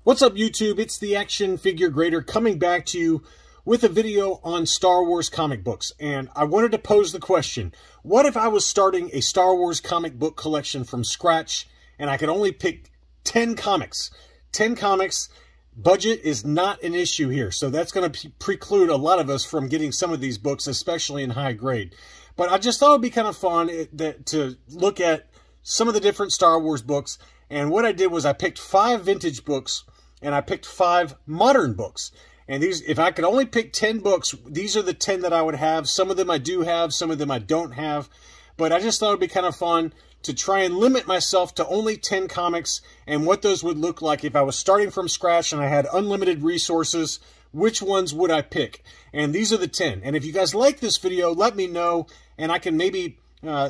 What's up, YouTube? It's the Action Figure Grader coming back to you with a video on Star Wars comic books. And I wanted to pose the question, what if I was starting a Star Wars comic book collection from scratch and I could only pick 10 comics? 10 comics. Budget is not an issue here, so that's going to preclude a lot of us from getting some of these books, especially in high grade. But I just thought it would be kind of fun to look at some of the different Star Wars books. And what I did was I picked 5 vintage books and I picked 5 modern books. And these, if I could only pick 10 books, these are the 10 that I would have. Some of them I do have, some of them I don't have. But I just thought it would be kind of fun to try and limit myself to only 10 comics and what those would look like if I was starting from scratch and I had unlimited resources. Which ones would I pick? And these are the 10. And if you guys like this video, let me know, and I can maybe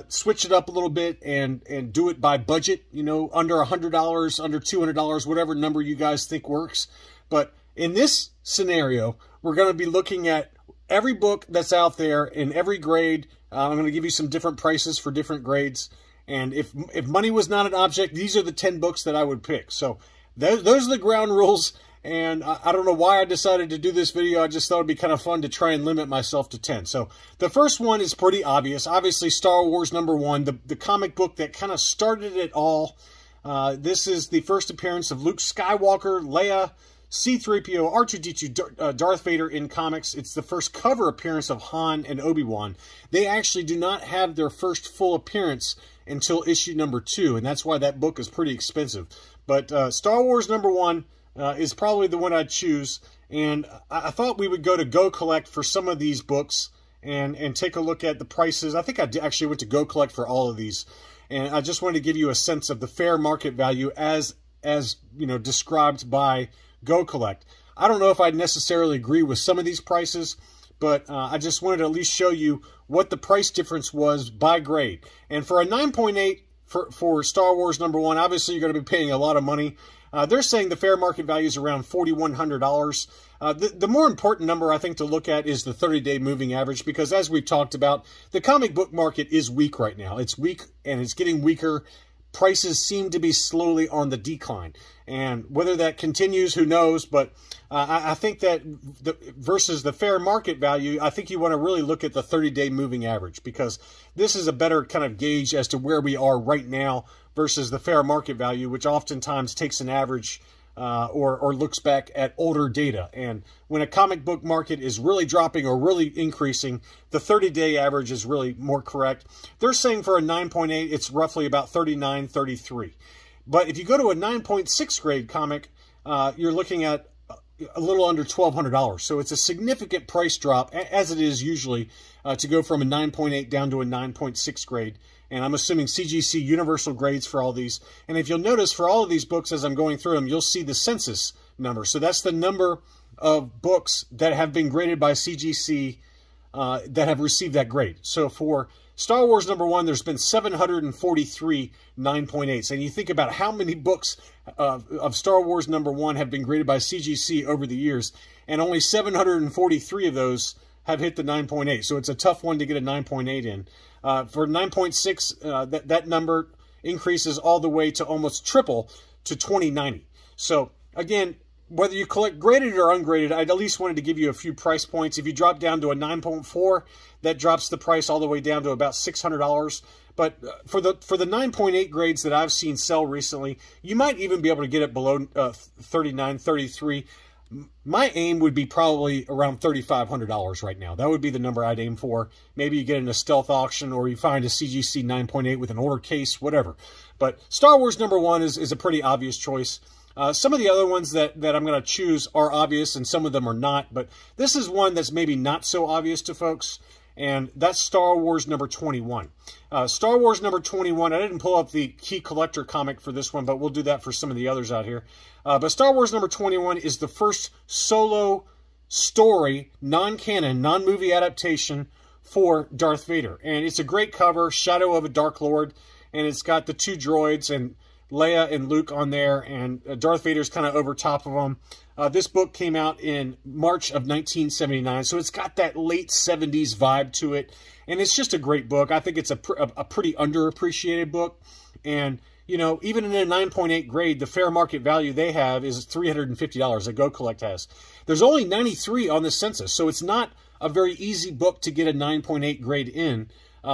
switch it up a little bit and do it by budget, you know, under $100, under $200, whatever number you guys think works. But in this scenario, we're going to be looking at every book that's out there in every grade. I'm going to give you some different prices for different grades. And if money was not an object, these are the 10 books that I would pick. So those are the ground rules. And I don't know why I decided to do this video. I just thought it'd be kind of fun to try and limit myself to 10. So the first one is pretty obvious. Obviously, Star Wars #1, the comic book that kind of started it all. This is the first appearance of Luke Skywalker, Leia, C-3PO, R2-D2, Darth Vader in comics. It's the first cover appearance of Han and Obi-Wan. They actually do not have their first full appearance until issue #2, and that's why that book is pretty expensive. But Star Wars #1 is probably the one I'd choose. And I thought we would go to GoCollect for some of these books and take a look at the prices. I think I actually went to GoCollect for all of these. And I just wanted to give you a sense of the fair market value as you know, described by GoCollect. I don't know if I'd necessarily agree with some of these prices, but I just wanted to at least show you what the price difference was by grade. And for a 9.8 for Star Wars #1, obviously you're going to be paying a lot of money. They're saying the fair market value is around $4,100. The more important number, I think, to look at is the 30-day moving average, because as we've talked about, the comic book market is weak right now. It's weak, and it's getting weaker. Prices seem to be slowly on the decline. And whether that continues, who knows? But I think that versus the fair market value, I think you want to really look at the 30-day moving average, because this is a better kind of gauge as to where we are right now versus the fair market value, which oftentimes takes an average or looks back at older data. And when a comic book market is really dropping or really increasing, the 30-day average is really more correct. They're saying for a 9.8, it's roughly about 39, 33. But if you go to a 9.6 grade comic, you're looking at a little under $1,200. So it's a significant price drop, as it is usually, to go from a 9.8 down to a 9.6 grade. And I'm assuming CGC universal grades for all these. And if you'll notice, for all of these books, as I'm going through them, you'll see the census number. So that's the number of books that have been graded by CGC that have received that grade. So for Star Wars #1, there's been 743 9.8s. And you think about how many books of Star Wars #1 have been graded by CGC over the years, and only 743 of those have hit the 9.8. So it's a tough one to get a 9.8 in. For 9.6, that number increases all the way to almost triple to 2090. So again, whether you collect graded or ungraded, I'd at least wanted to give you a few price points. If you drop down to a 9.4, that drops the price all the way down to about $600. But for the 9.8 grades that I've seen sell recently, you might even be able to get it below 39, 33. My aim would be probably around $3,500 right now. That would be the number I'd aim for. Maybe you get in a stealth auction, or you find a CGC 9.8 with an order case, whatever. But Star Wars #1 is a pretty obvious choice. Some of the other ones that I'm going to choose are obvious, and some of them are not. But this is one that's maybe not so obvious to folks, and that's Star Wars #21. Star Wars #21, I didn't pull up the key collector comic for this one, but we'll do that for some of the others out here. But Star Wars #21 is the first solo story, non-canon, non-movie adaptation for Darth Vader. And it's a great cover, Shadow of a Dark Lord, and it's got the 2 droids and Leia and Luke on there, and Darth Vader's kind of over top of them. This book came out in March of 1979, so it's got that late 70s vibe to it, and it's just a great book. I think it's a pretty underappreciated book, and you know, even in a 9.8 grade, the fair market value they have is $350 that GoCollect has. There's only 93 on the census, so it's not a very easy book to get a 9.8 grade in.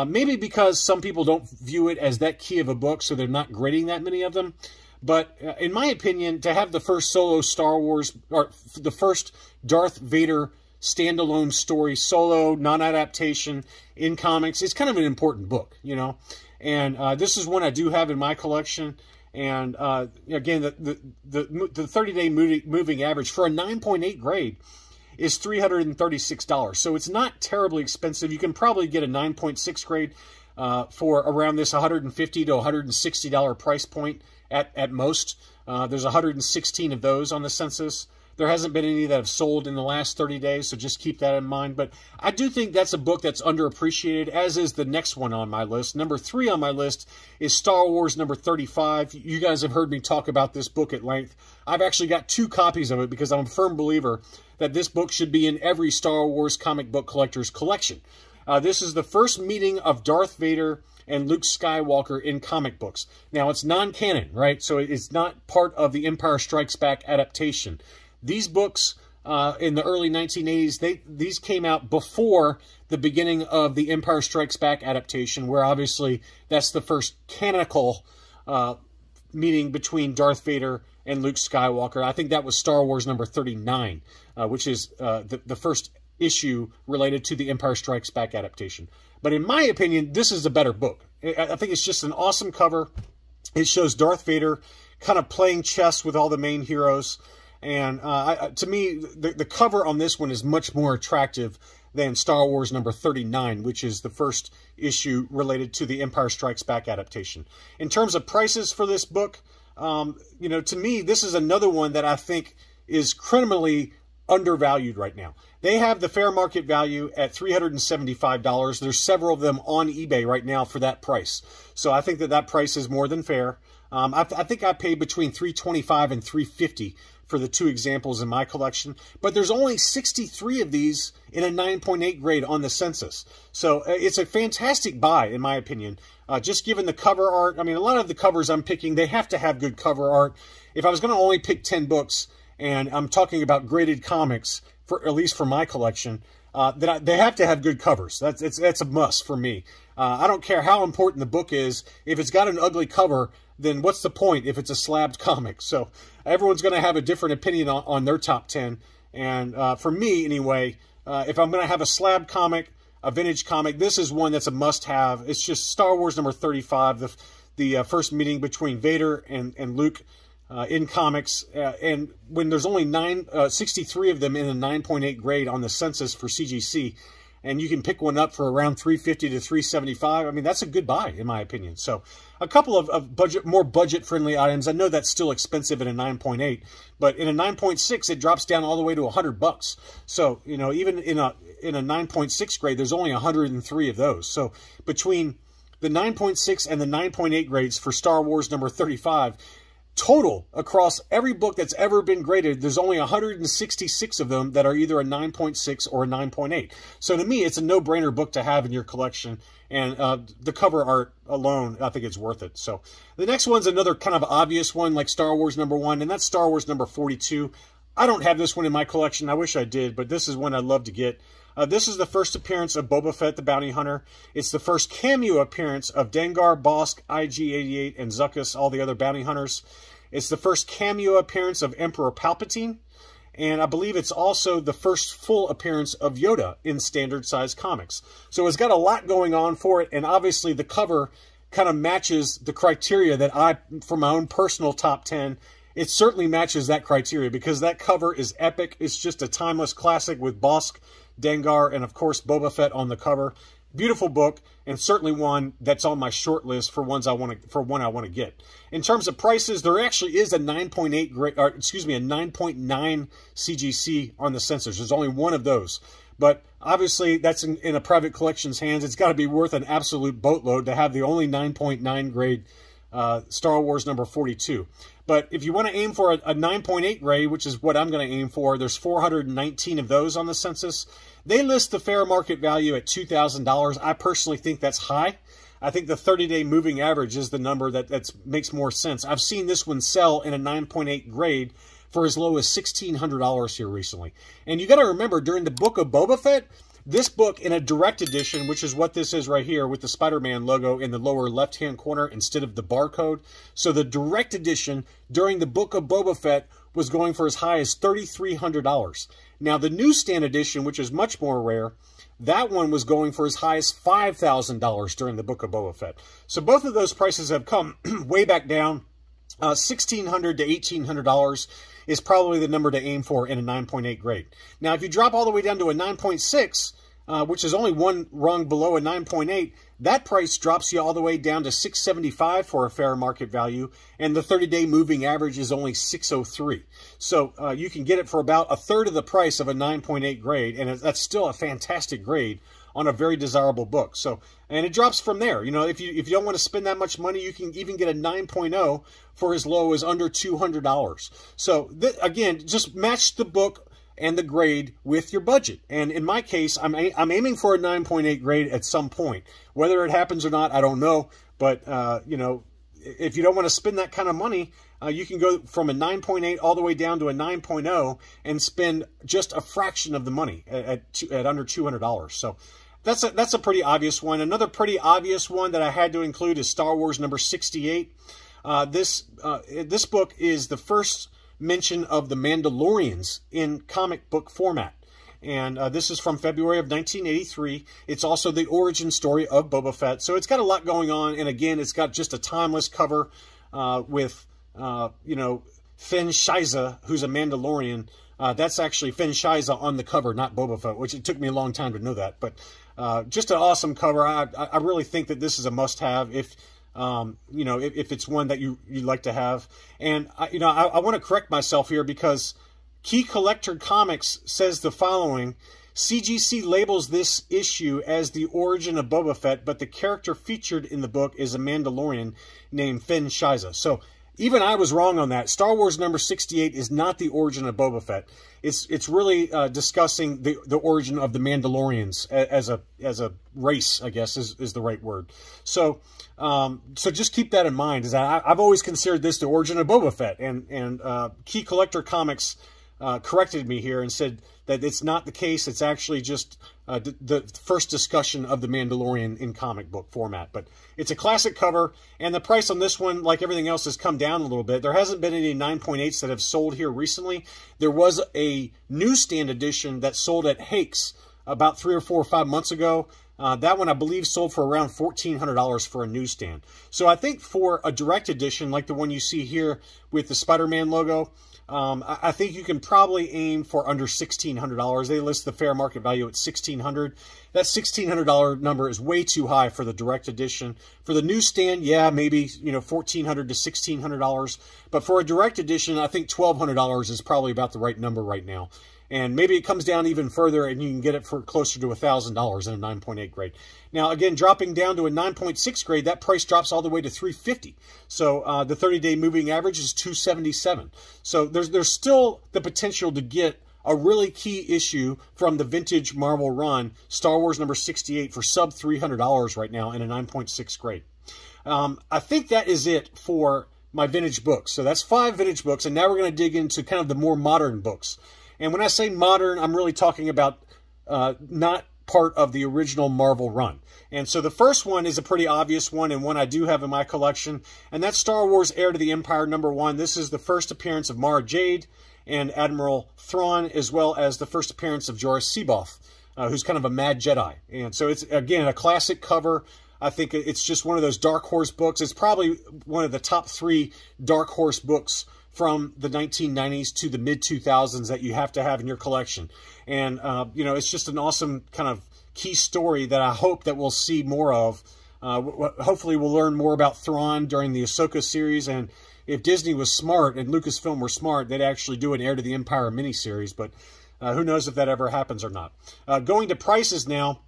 Maybe because some people don't view it as that key of a book, so they're not grading that many of them. But in my opinion, to have the first solo Star Wars, or the first Darth Vader standalone story, solo, non-adaptation in comics, is kind of an important book, you know. And this is one I do have in my collection. And again, the 30-day moving average for a 9.8 grade is $336. So it's not terribly expensive. You can probably get a 9.6 grade for around this $150 to $160 price point at most. There's 116 of those on the census. There hasn't been any that have sold in the last 30 days, so just keep that in mind. But I do think that's a book that's underappreciated, as is the next one on my list. Number 3 on my list is Star Wars number 35. You guys have heard me talk about this book at length. I've actually got 2 copies of it because I'm a firm believer that this book should be in every Star Wars comic book collector's collection. This is the first meeting of Darth Vader and Luke Skywalker in comic books. Now, it's non-canon, right? So it's not part of the Empire Strikes Back adaptation. These books in the early 1980s, these came out before the beginning of the Empire Strikes Back adaptation, where obviously that's the first canonical meeting between Darth Vader and Luke Skywalker. I think that was Star Wars number 39, which is the first issue related to the Empire Strikes Back adaptation. But in my opinion, this is a better book. I think it's just an awesome cover. It shows Darth Vader kind of playing chess with all the main heroes. And to me, the cover on this one is much more attractive than Star Wars number 39, which is the first issue related to the Empire Strikes Back adaptation. In terms of prices for this book, you know, to me, this is another one that I think is criminally undervalued right now. They have the fair market value at $375. There's several of them on eBay right now for that price. So I think that price is more than fair. I think I paid between $325 and $350 for the 2 examples in my collection, but there's only 63 of these in a 9.8 grade on the census. So it's a fantastic buy, in my opinion. Just given the cover art, I mean, a lot of the covers I'm picking, they have to have good cover art. If I was going to only pick 10 books, and I'm talking about graded comics, for at least for my collection, they have to have good covers. That's a must for me. I don't care how important the book is. If it's got an ugly cover, then what's the point if it's a slabbed comic? So everyone's going to have a different opinion on their top 10. And for me, anyway, if I'm going to have a slabbed comic, a vintage comic, this is one that's a must-have. It's just Star Wars number 35, the first meeting between Vader and Luke in comics. And when there's only 63 of them in a 9.8 grade on the census for CGC, and you can pick one up for around $350 to $375. I mean, that's a good buy, in my opinion. So a couple of more budget-friendly items. I know that's still expensive in a 9.8, but in a 9.6, it drops down all the way to $100. So, you know, even in a 9.6 grade, there's only 103 of those. So between the 9.6 and the 9.8 grades for Star Wars number 35, total across every book that's ever been graded, there's only 166 of them that are either a 9.6 or a 9.8. So to me, it's a no-brainer book to have in your collection. And the cover art alone, I think it's worth it. So the next one's another kind of obvious one, like Star Wars number 1, and that's Star Wars number 42. I don't have this one in my collection. I wish I did, but this is one I'd love to get. This is the first appearance of Boba Fett the Bounty Hunter. It's the first cameo appearance of Dengar, Bosk, IG-88, and Zuckuss, all the other bounty hunters. It's the first cameo appearance of Emperor Palpatine. And I believe it's also the first full appearance of Yoda in standard size comics. So it's got a lot going on for it. And obviously the cover kind of matches the criteria that for my own personal top 10, it certainly matches that criteria because that cover is epic. It's just a timeless classic with Bosk, Dengar, and of course Boba Fett on the cover. Beautiful book, and certainly one that's on my short list for one I want to get. In terms of prices, there actually is a 9.8 grade, or excuse me, a 9.9 CGC on the census. There's only one of those, but obviously that's in a private collection's hands. It's got to be worth an absolute boatload to have the only 9.9 grade Star Wars number 42. But if you want to aim for a 9.8 grade, which is what I'm going to aim for, there's 419 of those on the census. They list the fair market value at $2,000. I personally think that's high. I think the 30-day moving average is the number that makes more sense. I've seen this one sell in a 9.8 grade for as low as $1,600 here recently. And you got to remember, during the Book of Boba Fett, this book in a direct edition, which is what this is right here with the Spider-Man logo in the lower left-hand corner instead of the barcode. So the direct edition during the Book of Boba Fett was going for as high as $3,300. Now the newsstand edition, which is much more rare, that one was going for as high as $5,000 during the Book of Boba Fett. So both of those prices have come way back down. $1,600 to $1,800 is probably the number to aim for in a 9.8 grade. Now, if you drop all the way down to a 9.6, which is only one rung below a 9.8, that price drops you all the way down to $675 for a fair market value, and the 30-day moving average is only $603. So you can get it for about a third of the price of a 9.8 grade, and that's still a fantastic grade on a very desirable book. So, and it drops from there. You know, if you don't want to spend that much money, you can even get a 9.0 for as low as under $200. So again, just match the book and the grade with your budget. And in my case, I'm aiming for a 9.8 grade at some point. Whether it happens or not, I don't know. But you know, if you don't want to spend that kind of money, you can go from a 9.8 all the way down to a 9.0 and spend just a fraction of the money at under $200. So that's a pretty obvious one. Another pretty obvious one that I had to include is Star Wars number 68. This book is the first mention of the Mandalorians in comic book format. And this is from February of 1983. It's also the origin story of Boba Fett. So it's got a lot going on. And again, it's got just a timeless cover with, you know, Finn Shiza, who's a Mandalorian. That's actually Finn Shiza on the cover, not Boba Fett, which it took me a long time to know that. But just an awesome cover. I really think that this is a must-have if, you know, if it's one that you'd like to have. And, you know, I want to correct myself here because Key Collector Comics says the following: CGC labels this issue as the origin of Boba Fett, but the character featured in the book is a Mandalorian named Finn Shiza. So even I was wrong on that. Star Wars number 68 is not the origin of Boba Fett. It's really discussing the origin of the Mandalorians as a race, I guess is the right word. So so just keep that in mind. Is that I've always considered this the origin of Boba Fett, and Key Collector Comics corrected me here and said that it's not the case. It's actually just the first discussion of the Mandalorian in comic book format. But it's a classic cover, and the price on this one, like everything else, has come down a little bit. There hasn't been any 9.8s that have sold here recently. There was a newsstand edition that sold at Hakes about 3 or 4 or 5 months ago. That one, I believe, sold for around $1,400 for a newsstand. So I think for a direct edition, like the one you see here with the Spider-Man logo, I think you can probably aim for under $1,600. They list the fair market value at $1,600. That $1,600 number is way too high for the direct edition. For the newsstand, yeah, maybe, you know, $1,400 to $1,600. But for a direct edition, I think $1,200 is probably about the right number right now. And maybe it comes down even further and you can get it for closer to $1,000 in a 9.8 grade. Now, again, dropping down to a 9.6 grade, that price drops all the way to $350. So the 30-day moving average is $277. So there's still the potential to get a really key issue from the vintage Marvel run, Star Wars number 68, for sub $300 right now in a 9.6 grade. I think that is it for my vintage books. So that's 5 vintage books, and now we're going to dig into kind of the more modern books. And when I say modern, I'm really talking about not part of the original Marvel run. And so the first one is a pretty obvious one, and one I do have in my collection, and that's Star Wars Heir to the Empire #1. This is the first appearance of Mara Jade and Admiral Thrawn, as well as the first appearance of Jorah C'baoth, who's kind of a mad Jedi. And so it's, again, a classic cover. I think it's just one of those Dark Horse books. It's probably one of the top 3 Dark Horse books from the 1990s to the mid-2000s that you have to have in your collection. And, you know, it's just an awesome kind of key story that I hope that we'll see more of. Hopefully we'll learn more about Thrawn during the Ahsoka series, and if Disney was smart and Lucasfilm were smart, they'd actually do an Heir to the Empire miniseries, but who knows if that ever happens or not. Going to prices now,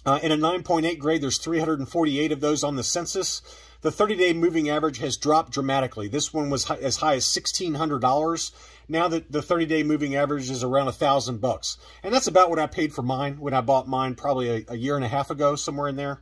in a 9.8 grade, there's 348 of those on the census. The 30-day moving average has dropped dramatically. This one was as high as $1,600. Now that the 30-day moving average is around $1,000 bucks. And that's about what I paid for mine when I bought mine probably a year and a half ago, somewhere in there.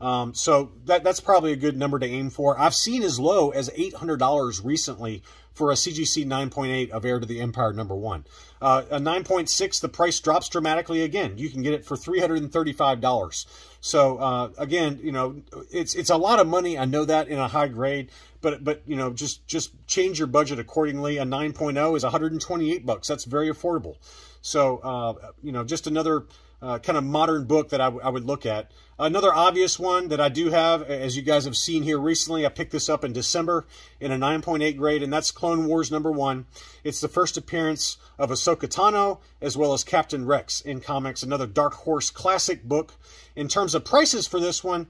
So that's probably a good number to aim for. I've seen as low as $800 recently for a CGC 9.8 of Heir to the Empire #1. A 9.6, the price drops dramatically again. You can get it for $335. So again, you know, it's a lot of money. I know that in a high grade, but you know, just change your budget accordingly. A 9.0 is $128. That's very affordable. So you know, just another kind of modern book that I would look at. Another obvious one that I do have, as you guys have seen here recently, I picked this up in December in a 9.8 grade, and that's Clone Wars #1. It's the first appearance of Ahsoka Tano, as well as Captain Rex in comics, another Dark Horse classic book. In terms of prices for this one,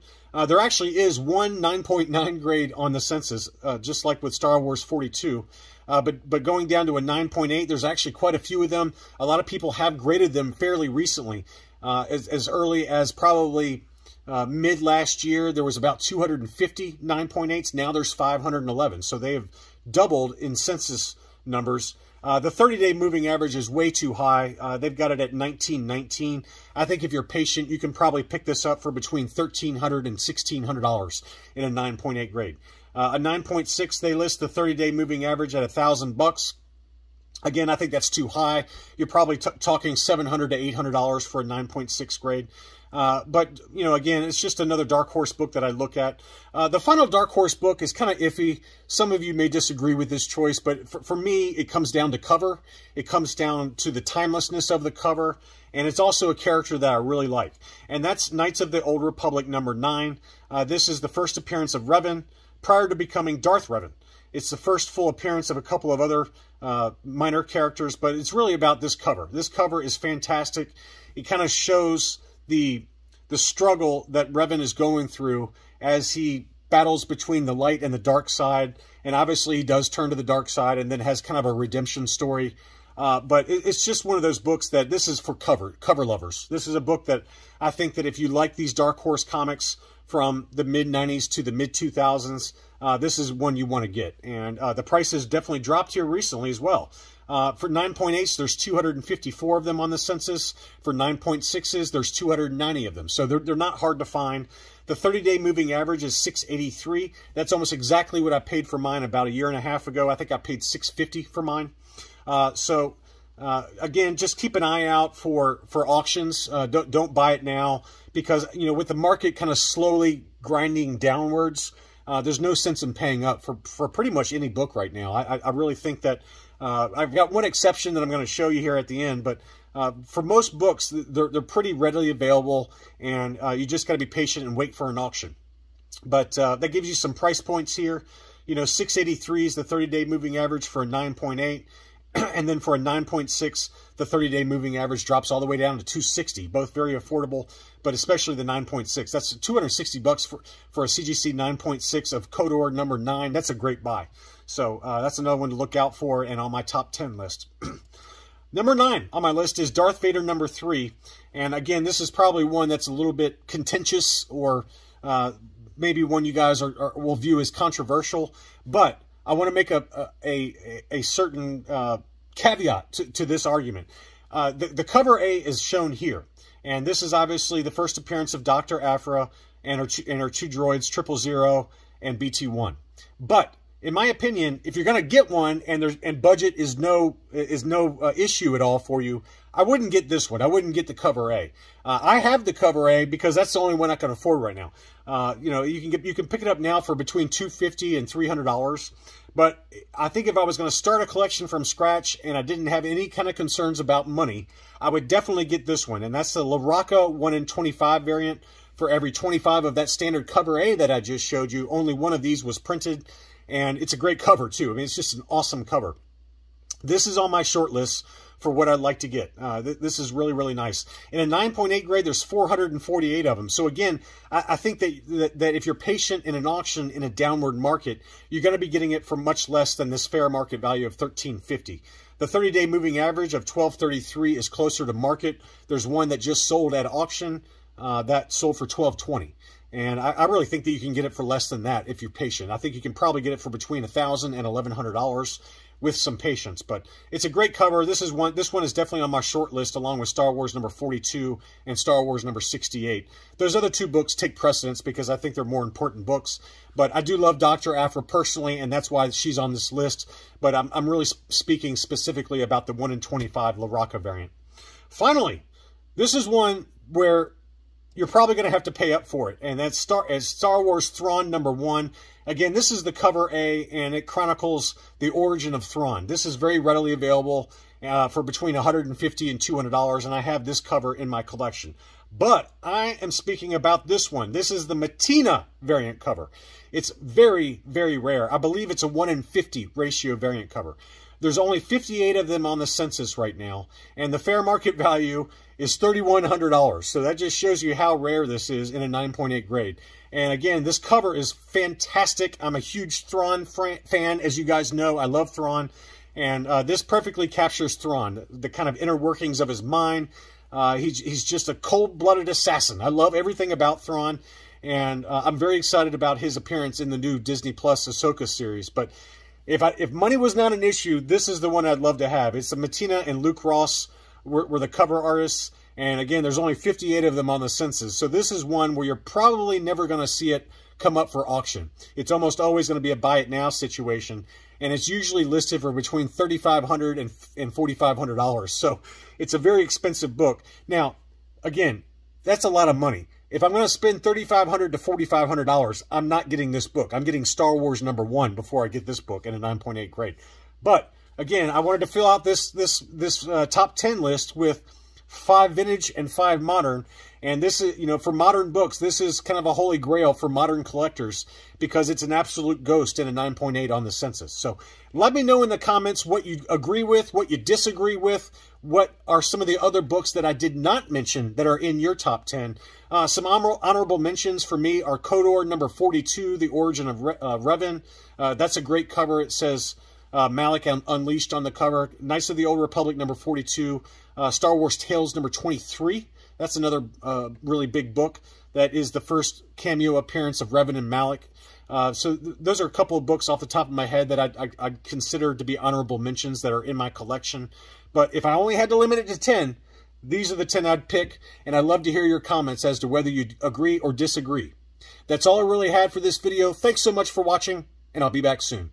there actually is one 9.9 grade on the census, just like with Star Wars 42. But going down to a 9.8, there's actually quite a few of them. A lot of people have graded them fairly recently. As early as probably mid last year, there was about 250 9.8s. Now there's 511. So they have doubled in census numbers. The 30-day moving average is way too high. They've got it at 1919. I think if you're patient, you can probably pick this up for between $1,300 and $1,600 in a 9.8 grade. A 9.6, they list the 30-day moving average at $1,000. Again, I think that's too high. You're probably talking $700 to $800 for a 9.6 grade. But, you know, again, it's just another Dark Horse book that I look at. The final Dark Horse book is kind of iffy. Some of you may disagree with this choice, but for me, it comes down to cover. It comes down to the timelessness of the cover, and it's also a character that I really like. And that's Knights of the Old Republic #9. This is the first appearance of Revan prior to becoming Darth Revan. It's the first full appearance of a couple of other minor characters, but it's really about this cover. This cover is fantastic. It kind of shows the struggle that Revan is going through as he battles between the light and the dark side. And obviously he does turn to the dark side and then has kind of a redemption story. But it's just one of those books that this is for cover lovers. This is a book that I think that if you like these Dark Horse comics from the mid-90s to the mid-2000s, this is one you want to get. And the price has definitely dropped here recently as well. For 9.8s, there's 254 of them on the census. For 9.6s, there's 290 of them. So they're not hard to find. The 30-day moving average is 683. That's almost exactly what I paid for mine about a year and a half ago. I think I paid 650 for mine. Again, just keep an eye out for auctions. Don't buy it now because, you know, with the market kind of slowly grinding downwards, there's no sense in paying up for pretty much any book right now. I really think that I've got one exception that I'm going to show you here at the end, but for most books, they're pretty readily available, and you just got to be patient and wait for an auction. But that gives you some price points here. You know, 683 is the 30-day moving average for a 9.8. And then for a 9.6, the 30-day moving average drops all the way down to 260. Both very affordable, but especially the 9.6. That's $260 for a CGC 9.6 of KOTOR #9. That's a great buy. So that's another one to look out for and on my top 10 list. Number 9 on my list is Darth Vader #3. And again, this is probably one that's a little bit contentious, or maybe one you guys will view as controversial. But I want to make a certain caveat to this argument. The cover A is shown here. And this is obviously the first appearance of Dr. Aphra and her two droids, 000 and BT-1. But in my opinion, if you're going to get one and budget is no issue at all for you, I wouldn't get this one. I wouldn't get the cover A. I have the cover A because that's the only one I can afford right now. You know, you can pick it up now for between $250 and $300. But I think if I was going to start a collection from scratch and I didn't have any kind of concerns about money, I would definitely get this one. And that's the Laraka 1 in 25 variant. For every 25 of that standard cover A that I just showed you, only one of these was printed. And it's a great cover, too. I mean, it's just an awesome cover. This is on my short list for what I'd like to get. This is really, really nice. In a 9.8 grade, there's 448 of them. So again, I think that if you're patient in an auction in a downward market, you're going to be getting it for much less than this fair market value of $13.50. The 30-day moving average of $12.33 is closer to market. There's one that just sold at auction that sold for $12.20. And I really think that you can get it for less than that if you're patient. I think you can probably get it for between $1,000 and $1,100 with some patience. But it's a great cover. This one is definitely on my short list, along with Star Wars number 42 and Star Wars number 68. Those other two books take precedence because I think they're more important books. But I do love Dr. Aphra personally, and that's why she's on this list. But I'm really speaking specifically about the 1 in 25 La Rocca variant. Finally, this is one where you're probably going to have to pay up for it, and that's Star Wars Thrawn number 1. Again, this is the cover A, and it chronicles the origin of Thrawn. This is very readily available for between $150 and $200, and I have this cover in my collection. But I am speaking about this one. This is the Matina variant cover. It's very, very rare. I believe it's a 1 in 50 ratio variant cover. There's only 58 of them on the census right now, and the fair market value is $3,100. So that just shows you how rare this is in a 9.8 grade. And again, this cover is fantastic. I'm a huge Thrawn fan, as you guys know. I love Thrawn, and this perfectly captures Thrawn, the kind of inner workings of his mind. He's just a cold-blooded assassin. I love everything about Thrawn, and I'm very excited about his appearance in the new Disney Plus Ahsoka series. But if money was not an issue, this is the one I'd love to have. It's the Matina and Luke Ross were the cover artists. And again, there's only 58 of them on the census. So this is one where you're probably never going to see it come up for auction. It's almost always going to be a buy it now situation. And it's usually listed for between $3,500 and $4,500. So it's a very expensive book. Now, again, that's a lot of money. If I'm going to spend $3,500 to $4,500, I'm not getting this book. I'm getting Star Wars number 1 before I get this book in a 9.8 grade. But again, I wanted to fill out this top 10 list with 5 vintage and 5 modern. And this is, for modern books, this is kind of a holy grail for modern collectors because it's an absolute ghost in a 9.8 on the census. So let me know in the comments what you agree with, what you disagree with, what are some of the other books that I did not mention that are in your top 10. Some honorable mentions for me are KOTOR number 42, The Origin of Revan. That's a great cover. It says Malik Unleashed on the cover. Knights of the Old Republic number 42. Star Wars Tales number 23. That's another really big book. That is the first cameo appearance of Revan and Malik. So those are a couple of books off the top of my head that I'd consider to be honorable mentions that are in my collection. But if I only had to limit it to 10, these are the 10 I'd pick. And I'd love to hear your comments as to whether you agree or disagree. That's all I really had for this video. Thanks so much for watching, and I'll be back soon.